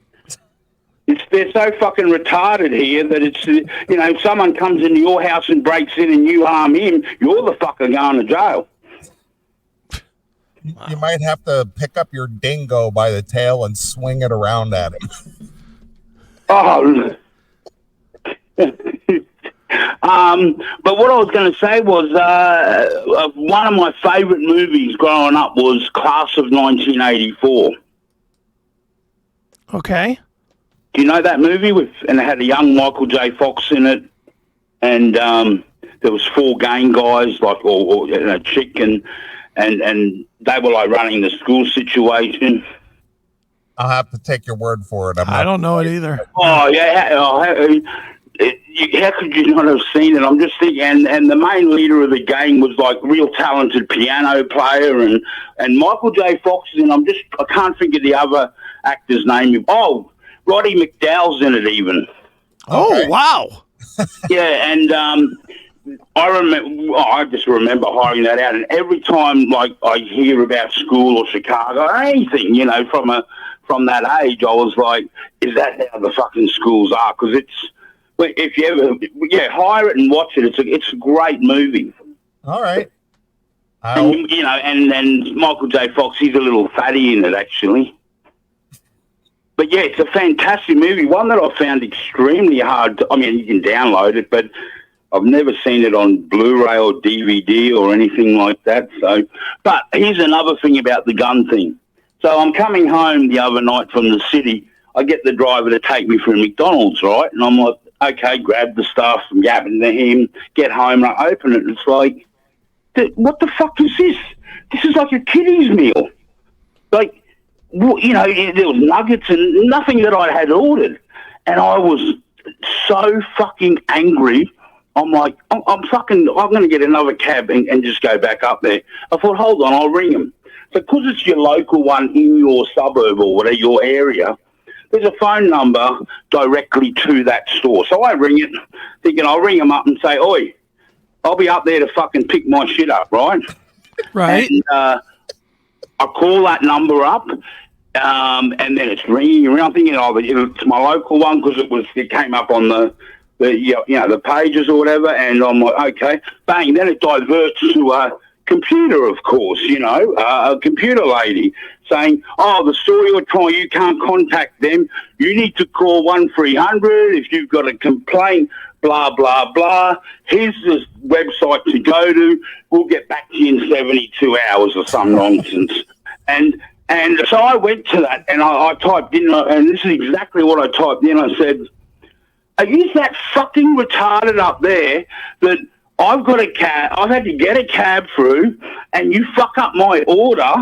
They're so fucking retarded here that it's, if someone comes into your house and breaks in and you harm him, you're the fucker going to jail. You might have to pick up your dingo by the tail and swing it around at him. Oh. But what I was going to say was one of my favourite movies growing up was Class of 1984. Okay. Do you know that movie and it had a young Michael J. Fox in it, and there was 4 gang guys, or a chick, and they were like running the school situation. I'll have to take your word for it. I don't know it either. Oh yeah, how could you not have seen it? I'm just thinking, and the main leader of the gang was like a real talented piano player, and Michael J. Fox is in. I can't think of the other actor's name. Oh. Roddy McDowell's in it even. Oh, okay. Wow. Yeah, and I just remember hiring that out. And every time, like, I hear about school or Chicago or anything, from that age, I was like, is that how the fucking schools are? Because if you ever, hire it and watch it. It's a great movie. All right. And Michael J. Fox, he's a little fatty in it, actually. But yeah, it's a fantastic movie. One that I found extremely hard. You can download it, but I've never seen it on Blu-ray or DVD or anything like that. So, but here's another thing about the gun thing. So I'm coming home the other night from the city. I get the driver to take me for a McDonald's, right? And I'm like, okay, grab the stuff, I'm yapping to him, get home, and I open it, and it's like, what the fuck is this? This is like a kiddie's meal. Like, there was nuggets and nothing that I had ordered. And I was so fucking angry. I'm like, I'm going to get another cab and just go back up there. I thought, hold on, I'll ring him. So because it's your local one in your suburb or whatever, your area, there's a phone number directly to that store. So I ring it, thinking I'll ring him up and say, oi, I'll be up there to fucking pick my shit up, right? Right. And I call that number up. And then it's ringing around. I'm thinking, it's my local one because it came up on the pages or whatever. And I'm like, okay, bang. Then it diverts to a computer, of course. A computer lady saying, "Oh, the store you're trying, you can't contact them. You need to call 1-300 if you've got a complaint." Blah blah blah. Here's the website to go to. We'll get back to you in 72 hours or some nonsense. And so I went to that and I typed in, and this is exactly what I typed in. I said, are you that fucking retarded up there that I've got a cab, I've had to get a cab through and you fuck up my order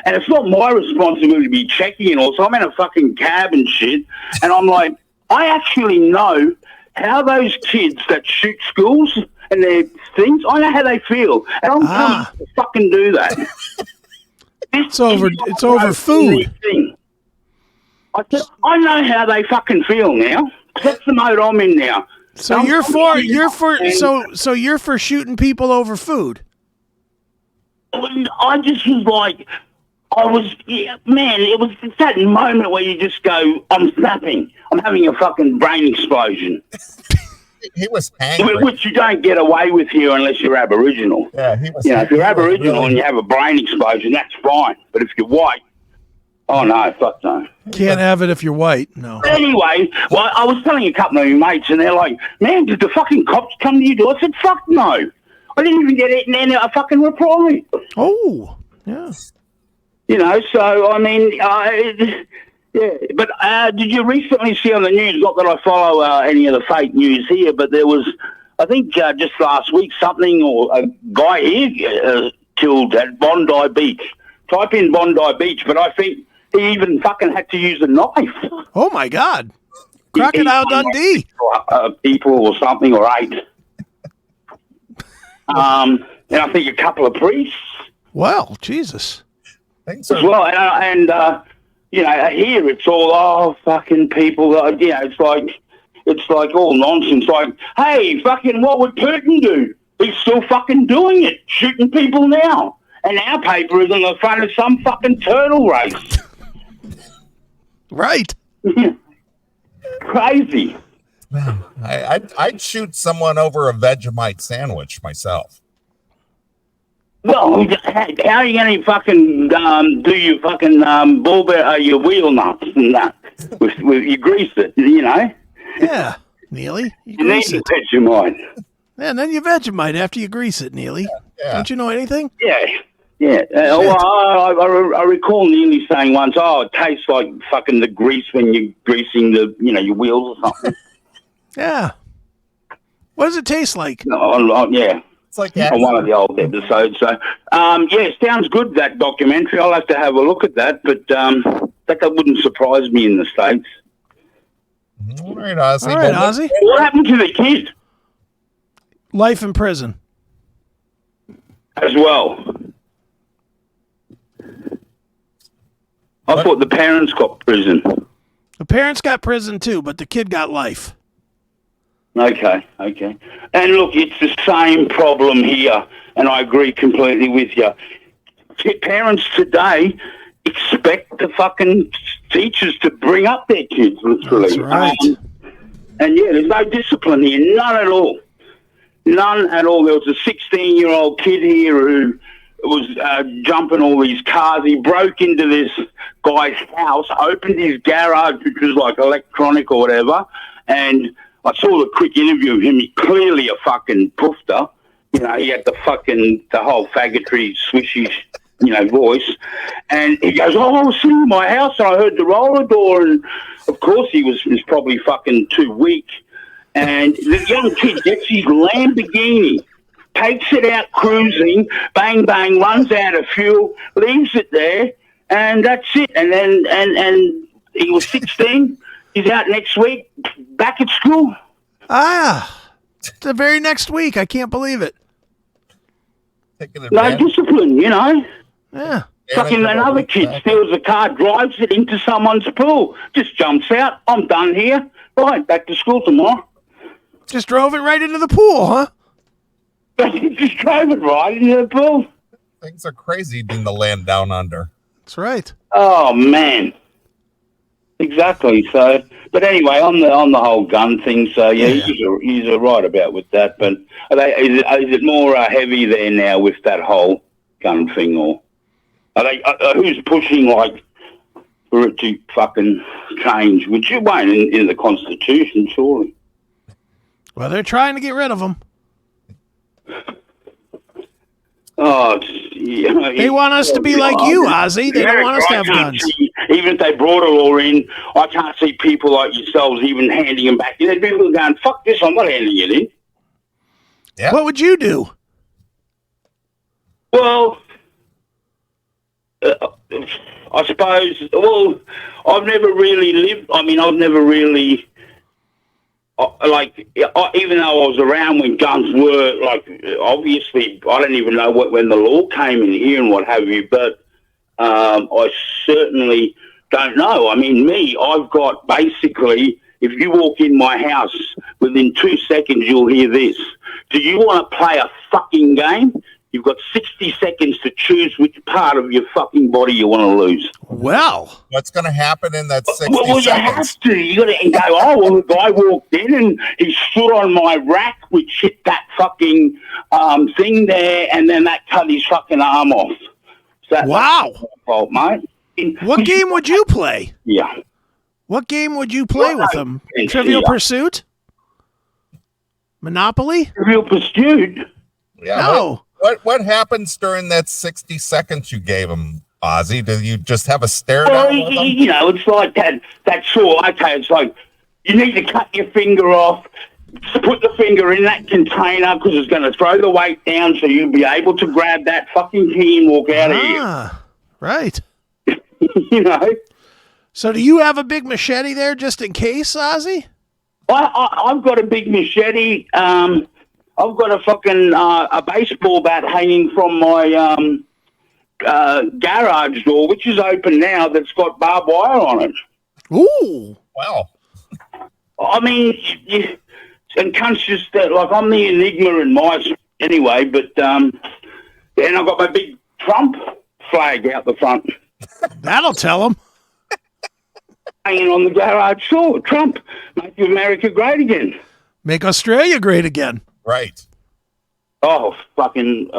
and it's not my responsibility to be checking it all. So I'm in a fucking cab and shit. And I'm like, I actually know how those kids that shoot schools, and their things. I know how they feel, and I'm coming to fucking do that. It's over food. I know how they fucking feel now. That's the mode I'm in now. So you're for shooting people over food. I just was like, it was that moment where you just go, I'm snapping. I'm having a fucking brain explosion. He was angry. Which you don't get away with here unless you're Aboriginal. Yeah, he was. If you're Aboriginal and you have a brain explosion, that's fine. But if you're white, oh no, fuck no. Can't have it if you're white. No. But anyway, well, I was telling a couple of my mates, and they're like, "Man, did the fucking cops come to your door?" I said, "Fuck no, I didn't even get it." And then a fucking reply. Oh, yeah. So I mean, yeah. But did you recently see on the news? Not that I follow any of the fake news here, but there was, I think, just last week, something or a guy here killed at Bondi Beach. Type in Bondi Beach, but I think he even fucking had to use a knife. Oh my God! Crocodile Dundee. People or something, or 8. And I think a couple of priests. Well, Jesus. As well, and here it's all fucking people. It's like all nonsense. Like, hey, fucking, what would Putin do? He's still fucking doing it, shooting people now. And our paper is on the front of some fucking turtle race. Right. Crazy. I'd shoot someone over a Vegemite sandwich myself. Well, how are you going to fucking do your fucking your wheel nuts and that? With you grease it, Yeah, Neeley, you grease it. Vegemite. Yeah, and then you Vegemite after you grease it, Neeley. Yeah. Don't you know anything? Yeah. I recall Neeley saying once, it tastes like fucking the grease when you're greasing the, your wheels or something. Yeah. What does it taste like? Yeah. It's like on one of the old episodes. So, sounds good, that documentary. I'll have to have a look at that, but that wouldn't surprise me in the States. All right, Ozzy. What happened to the kid? Life in prison. As well. I thought the parents got prison. The parents got prison too, but the kid got life. Okay. And look, it's the same problem here, and I agree completely with you. Parents today expect the fucking teachers to bring up their kids, literally. That's right. And there's no discipline here, none at all. None at all. There was a 16-year-old kid here who was jumping all these cars. He broke into this guy's house, opened his garage, which was like electronic or whatever, and I saw the quick interview of him. He clearly a fucking poofter. He had the whole faggotry, swishy, voice. And he goes, I was sitting in my house and I heard the roller door. And of course he was probably fucking too weak. And the young kid gets his Lamborghini, takes it out cruising, bang, bang, runs out of fuel, leaves it there, and that's it. And then, and he was 16. He's out next week, back at school. The very next week. I can't believe it. No discipline, Yeah. Fucking another kid steals a car, drives it into someone's pool, just jumps out. I'm done here. Right, back to school tomorrow. Just drove it right into the pool, huh? Just drove it right into the pool. Things are crazy in the land down under. That's right. Oh, man. Exactly. So, but anyway, on the whole gun thing, so he's right about with that. But is it more heavy there now with that whole gun thing, or are they? Who's pushing for it to fucking change? Which it won't in the Constitution, surely. Well, they're trying to get rid of them. Oh, they want us to be like you, Ozzy. They don't want us to have guns. Even if they brought a law in, I can't see people like yourselves even handing them back. There's people going, fuck this, I'm not handing it in. Yeah. What would you do? Well, I suppose, I've never really lived, I've never really even though I was around when guns were, like, obviously, I don't even know when the law came in here and what have you, but I certainly don't know. I mean, I've got basically, if you walk in my house, within 2 seconds, you'll hear this. Do you want to play a fucking game? You've got 60 seconds to choose which part of your fucking body you want to lose. Well, what's going to happen in that 60 well, you seconds? have to. You got to go, oh, well, the guy walked in and he stood on my rack, which hit that fucking thing there, and then that cut his fucking arm off. So that's wow. my fault, mate. What game would you play? Yeah. What game would you play with them? Trivial Pursuit? Monopoly? Trivial Pursuit? Yeah. No. What happens during that 60 seconds you gave him, Ozzy? Do you just have a stare Well, down with him? you know, it's like that saw. Okay, it's like you need to cut your finger off, put the finger in that container because it's going to throw the weight down so you'll be able to grab that fucking key and walk out of here. Right. You know? So do you have a big machete there just in case, Ozzy? I've got a big machete. I've got a fucking a baseball bat hanging from my garage door, which is open now, that's got barbed wire on it. Ooh. Wow. I mean, and cunts just, like, I'm the enigma in my anyway, but and I've got my big Trump flag out the front. That'll tell them. Hanging on the garage door. Trump, make America great again. Make Australia great again. Right. Oh, fucking,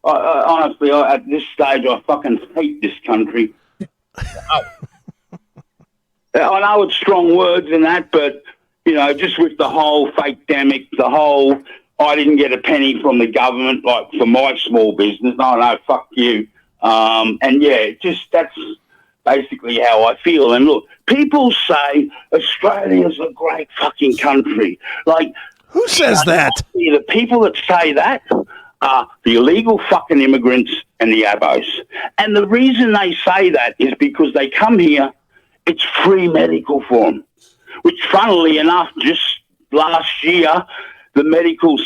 honestly, at this stage, I fucking hate this country. Wow. I know it's strong words and that, but, you know, just with the whole fake-demic, the whole, I didn't get a penny from the government, like, for my small business. No, fuck you. And, yeah, that's basically how I feel. And, look, people say Australia's a great fucking country. Like, who says that? The people that say that are the illegal fucking immigrants and the abos. And the reason they say that is because they come here, it's free medical for them. Which, funnily enough, just last year, the medical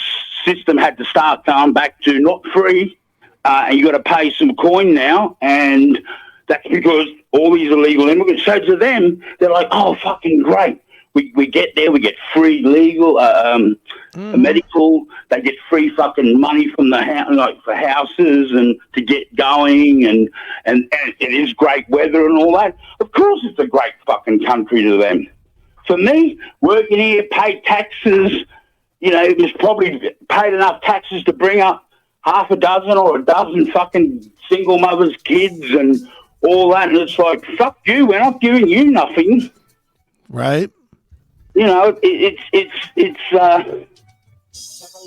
system had to start going back to not free, and you got to pay some coin now, and that's because all these illegal immigrants. So to them, they're like, oh, fucking great. We get there, we get free legal, medical. They get free fucking money from the house, like for houses and to get going, and it is great weather and all that. Of course, it's a great fucking country to them. For me, working here, paid taxes, you know, it was probably paid enough taxes to bring up half a dozen or a dozen fucking single mothers' kids and all that. And it's like, fuck you, we're not giving you nothing. Right. You know, it's and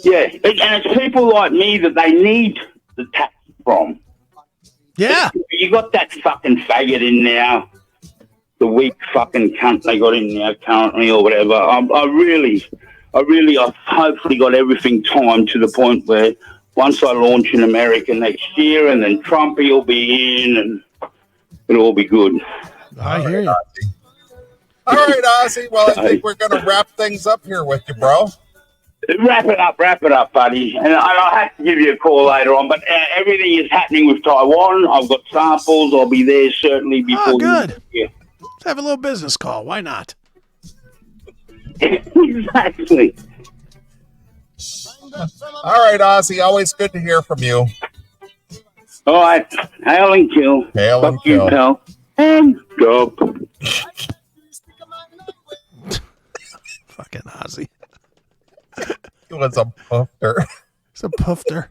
it's people like me that they need the tax from. Yeah. You got that fucking faggot in now, the weak fucking cunt they got in now currently or whatever. I've hopefully got everything timed to the point where once I launch in America next year and then Trumpy will be in and it'll all be good. I hear you. All right, Ozzy. Well, I think we're going to wrap things up here with you, bro. Wrap it up, buddy. And I'll have to give you a call later on, but everything is happening with Taiwan. I've got samples. I'll be there certainly before. Oh, good. Let's have a little business call. Why not? Exactly. All right, Ozzy. Always good to hear from you. All right. Hail and kill. Hail and Fuck you, kill. pal. And go. Fucking Ozzy. He was a puffer. He's a puffer.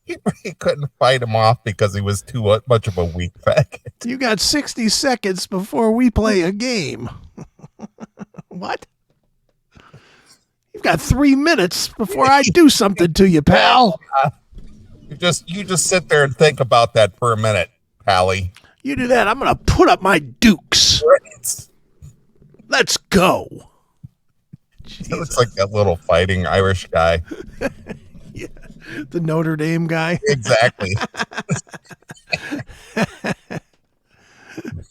He couldn't fight him off because he was too much of a weak faggot. You got 60 seconds before we play a game. What? You've got 3 minutes before I do something to you, pal. You just sit there and think about that for a minute, Pally. You do that, I'm going to put up my dukes. Right. Let's go. He looks like that little fighting Irish guy. Yeah, the Notre Dame guy. Exactly.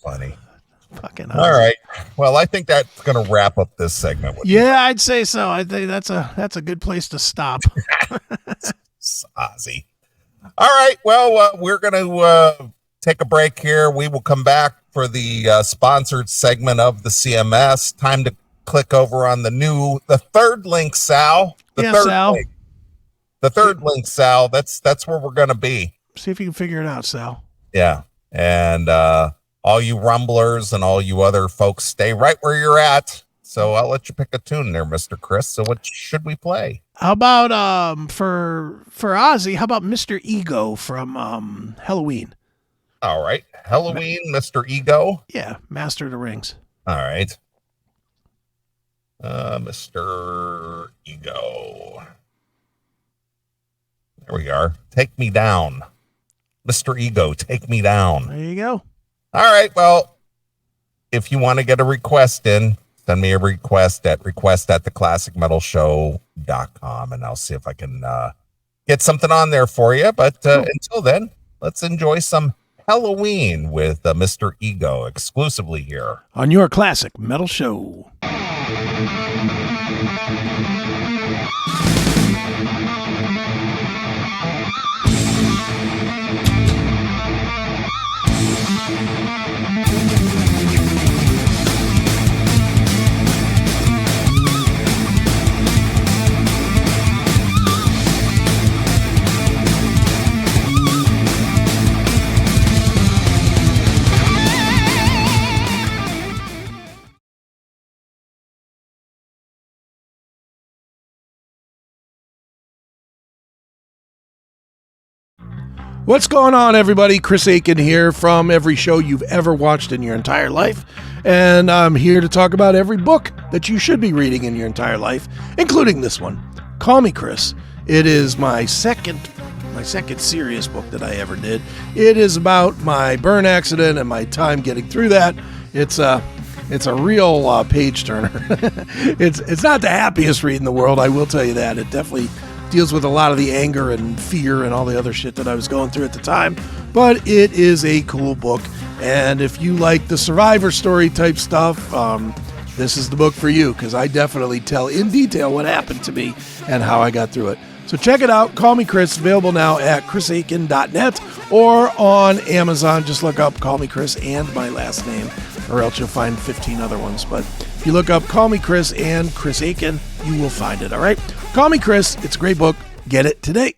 Funny. Fucking All right. Well, I think that's going to wrap up this segment. Yeah, I'd say so. I think that's a good place to stop. Ozzy. All right. Well, we're going to take a break here. We will come back for the sponsored segment of the CMS. Time to click over on the third link, Sal. Sal. The third link, Sal. That's where we're going to be. See if you can figure it out, Sal. Yeah. And all you rumblers and all you other folks, stay right where you're at. So I'll let you pick a tune there, Mr. Chris. So what should we play? How about for Ozzy, how about Mr. Ego from Halloween? All right. Halloween, Mr. Ego. Yeah, Master of the Rings. All right. Mr. Ego. There we are. Take me down. Mr. Ego, take me down. There you go. All right. Well, if you want to get a request in, send me a request at request@theclassicmetalshow.com, and I'll see if I can get something on there for you. But until then, let's enjoy some Halloween with Mr. Ego exclusively here on your Classic Metal Show. What's going on, everybody? Chris Akin here from every show you've ever watched in your entire life. And I'm here to talk about every book that you should be reading in your entire life, including this one, Call Me Chris. It is my second serious book that I ever did. It is about my burn accident and my time getting through that. It's a real page turner. It's not the happiest read in the world, I will tell you that. It definitely deals with a lot of the anger and fear and all the other shit that I was going through at the time, but it is a cool book. And if you like the survivor story type stuff, this is the book for you, because I definitely tell in detail what happened to me and how I got through it. So check it out. Call Me Chris, available now at chrisakin.net or on Amazon. Just look up Call Me Chris and my last name, or else you'll find 15 other ones. But if you look up Call Me Chris and Chris Akin, you will find it, all right? Call Me Chris. It's a great book. Get it today.